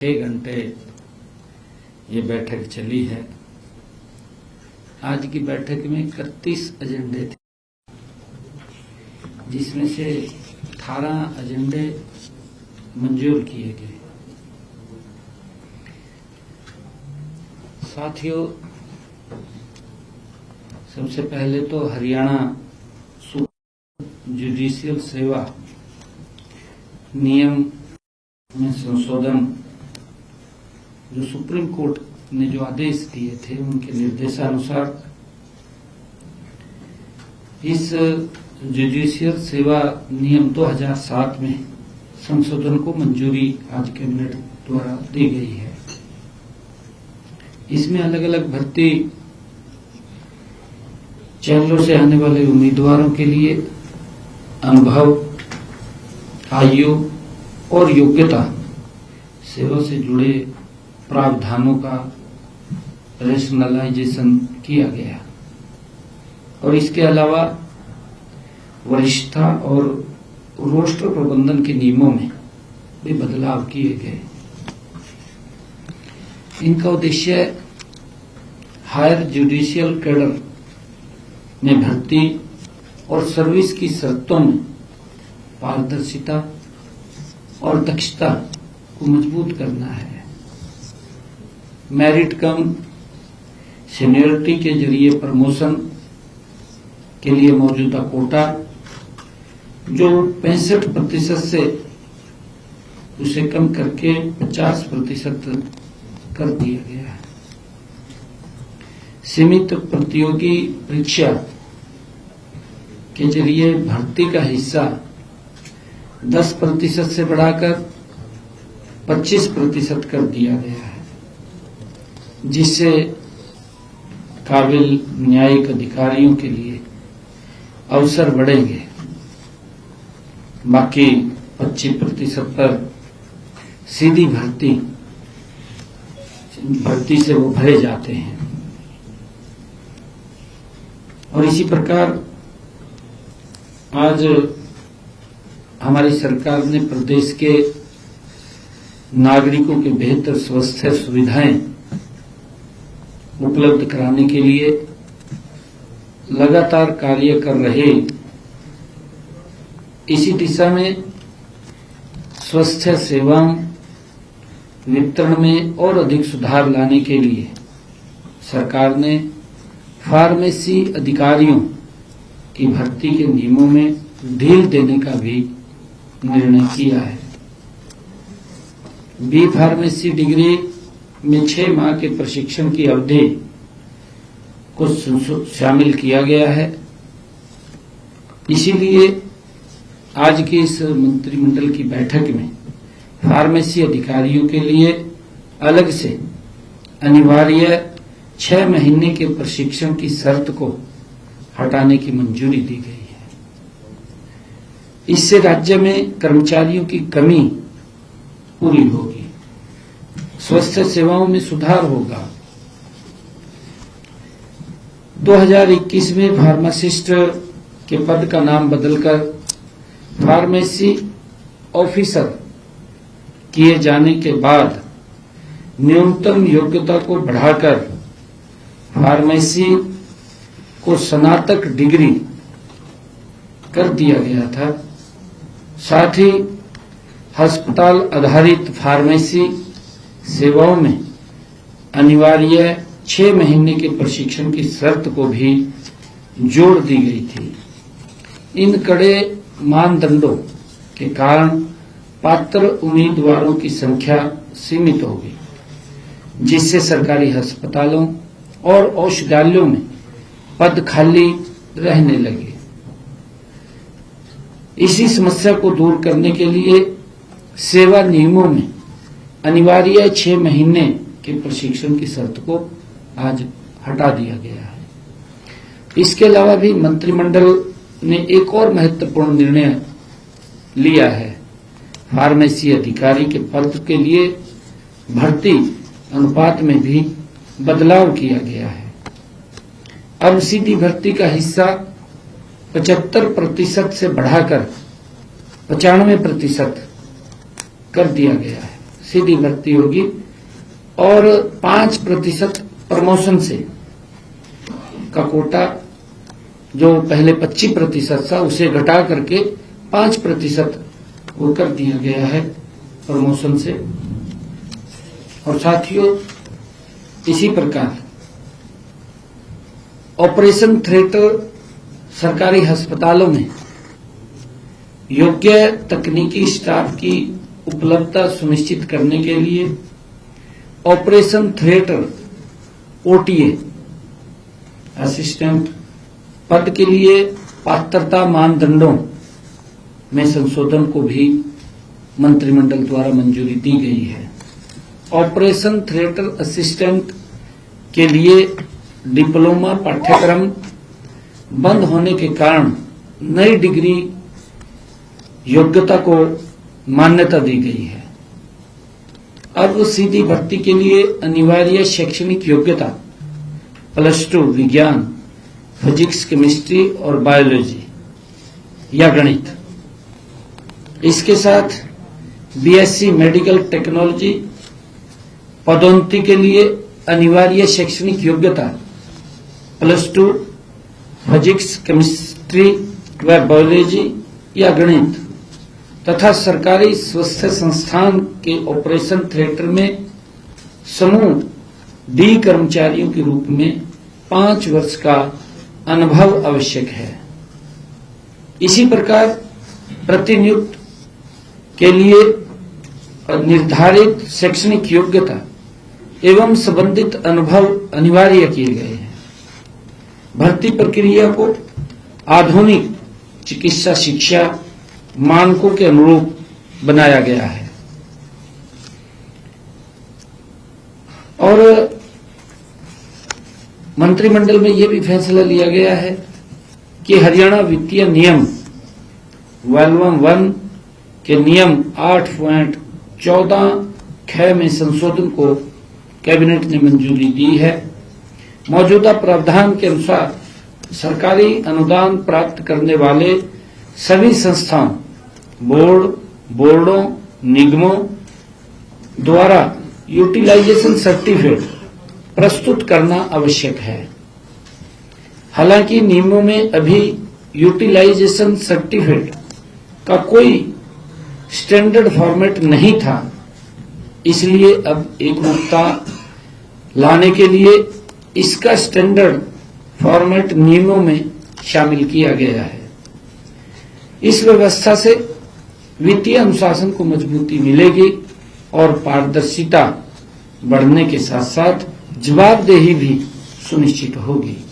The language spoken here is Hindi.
6 घंटे ये बैठक चली है। आज की बैठक में 31 एजेंडे थे, जिसमें से 18 एजेंडे मंजूर किए गए। साथियों, सबसे पहले तो हरियाणा जुडिशियल सेवा नियम में संशोधन, जो सुप्रीम कोर्ट ने जो आदेश दिए थे उनके निर्देशानुसार इस जुडिशियल सेवा नियम 2007 में संशोधन को मंजूरी आज कैबिनेट द्वारा दी गई है। इसमें अलग अलग भर्ती चैनलों से आने वाले उम्मीदवारों के लिए अनुभव, आयु और योग्यता, सेवा से जुड़े प्रावधानों का रेशनलाइजेशन किया गया और इसके अलावा वरिष्ठता और रोस्टर प्रबंधन के नियमों में भी बदलाव किए गए। इनका उद्देश्य हायर जुडिशियल कैडर में भर्ती और सर्विस की शर्तों में पारदर्शिता और दक्षता को मजबूत करना है। मेरिट कम सीनियरिटी के जरिए प्रमोशन के लिए मौजूदा कोटा, जो 65% से उसे कम करके 50% कर दिया गया है। सीमित प्रतियोगी परीक्षा के जरिए भर्ती का हिस्सा 10% से बढ़ाकर 25% कर दिया गया है, जिससे काबिल न्यायिक अधिकारियों के लिए अवसर बढ़ेंगे। बाकी 25% पर सीधी भर्ती से वो भरे जाते हैं। और इसी प्रकार आज हमारी सरकार ने प्रदेश के नागरिकों के बेहतर स्वास्थ्य सुविधाएं उपलब्ध कराने के लिए लगातार कार्य कर रहे। इसी दिशा में स्वास्थ्य सेवाओं वितरण में और अधिक सुधार लाने के लिए सरकार ने फार्मेसी अधिकारियों की भर्ती के नियमों में ढील देने का भी निर्णय किया है। बी फार्मेसी डिग्री में 6 माह के प्रशिक्षण की अवधि को शामिल किया गया है। इसीलिए आज की इस मंत्रिमंडल की बैठक में फार्मेसी अधिकारियों के लिए अलग से अनिवार्य 6 महीने के प्रशिक्षण की शर्त को हटाने की मंजूरी दी गई है। इससे राज्य में कर्मचारियों की कमी पूरी होगी, स्वास्थ्य सेवाओं में सुधार होगा। 2021 में फार्मासिस्ट के पद का नाम बदलकर फार्मेसी ऑफिसर किए जाने के बाद न्यूनतम योग्यता को बढ़ाकर फार्मेसी को स्नातक डिग्री कर दिया गया था। साथ ही अस्पताल आधारित फार्मेसी सेवाओं में अनिवार्य 6 महीने के प्रशिक्षण की शर्त को भी जोड़ दी गई थी। इन कड़े मानदंडों के कारण पात्र उम्मीदवारों की संख्या सीमित होगी, जिससे सरकारी अस्पतालों और औषधालयों में पद खाली रहने लगे। इसी समस्या को दूर करने के लिए सेवा नियमों में अनिवार्य 6 महीने के प्रशिक्षण की शर्त को आज हटा दिया गया है। इसके अलावा भी मंत्रिमंडल ने एक और महत्वपूर्ण निर्णय लिया है। फार्मेसी अधिकारी के पद के लिए भर्ती अनुपात में भी बदलाव किया गया है। अब सीधी भर्ती का हिस्सा 75% से बढ़ाकर 95% कर दिया गया है। सीधी भर्ती होगी और 5% प्रमोशन से का कोटा जो पहले 25% था उसे घटा करके 5% वो कर दिया गया है प्रमोशन से। और साथियों, इसी प्रकार ऑपरेशन थिएटर सरकारी अस्पतालों में योग्य तकनीकी स्टाफ की उपलब्धता सुनिश्चित करने के लिए ऑपरेशन थिएटर ओटीए असिस्टेंट पद के लिए पात्रता मानदंडों में संशोधन को भी मंत्रिमंडल द्वारा मंजूरी दी गई है। ऑपरेशन थिएटर असिस्टेंट के लिए डिप्लोमा पाठ्यक्रम बंद होने के कारण नई डिग्री योग्यता को मान्यता दी गई है। अब सीधी भर्ती के लिए अनिवार्य शैक्षणिक योग्यता +2 विज्ञान, फिजिक्स, केमिस्ट्री और बायोलॉजी या गणित, इसके साथ बीएससी मेडिकल टेक्नोलॉजी पदोन्नति के लिए अनिवार्य शैक्षणिक योग्यता +2 फिजिक्स, केमिस्ट्री व बायोलॉजी या गणित तथा सरकारी स्वास्थ्य संस्थान के ऑपरेशन थिएटर में समूह डी कर्मचारियों के रूप में 5 वर्ष का अनुभव आवश्यक है। इसी प्रकार प्रतिनियुक्त के लिए निर्धारित शैक्षणिक योग्यता एवं संबंधित अनुभव अनिवार्य किए गए हैं। भर्ती प्रक्रिया को आधुनिक चिकित्सा शिक्षा मानकों के अनुरूप बनाया गया है। और मंत्रिमंडल में यह भी फैसला लिया गया है कि हरियाणा वित्तीय नियम वॉल्यूम 1 के नियम 8.14 में संशोधन को कैबिनेट ने मंजूरी दी है। मौजूदा प्रावधान के अनुसार सरकारी अनुदान प्राप्त करने वाले सभी संस्थाओं, बोर्डों, निगमों द्वारा यूटिलाइजेशन सर्टिफिकेट प्रस्तुत करना आवश्यक है। हालांकि नियमों में अभी यूटिलाइजेशन सर्टिफिकेट का कोई स्टैंडर्ड फॉर्मेट नहीं था, इसलिए अब एकरूपता लाने के लिए इसका स्टैंडर्ड फॉर्मेट नियमों में शामिल किया गया है। इस व्यवस्था से वित्तीय अनुशासन को मजबूती मिलेगी और पारदर्शिता बढ़ने के साथ साथ जवाबदेही भी सुनिश्चित होगी।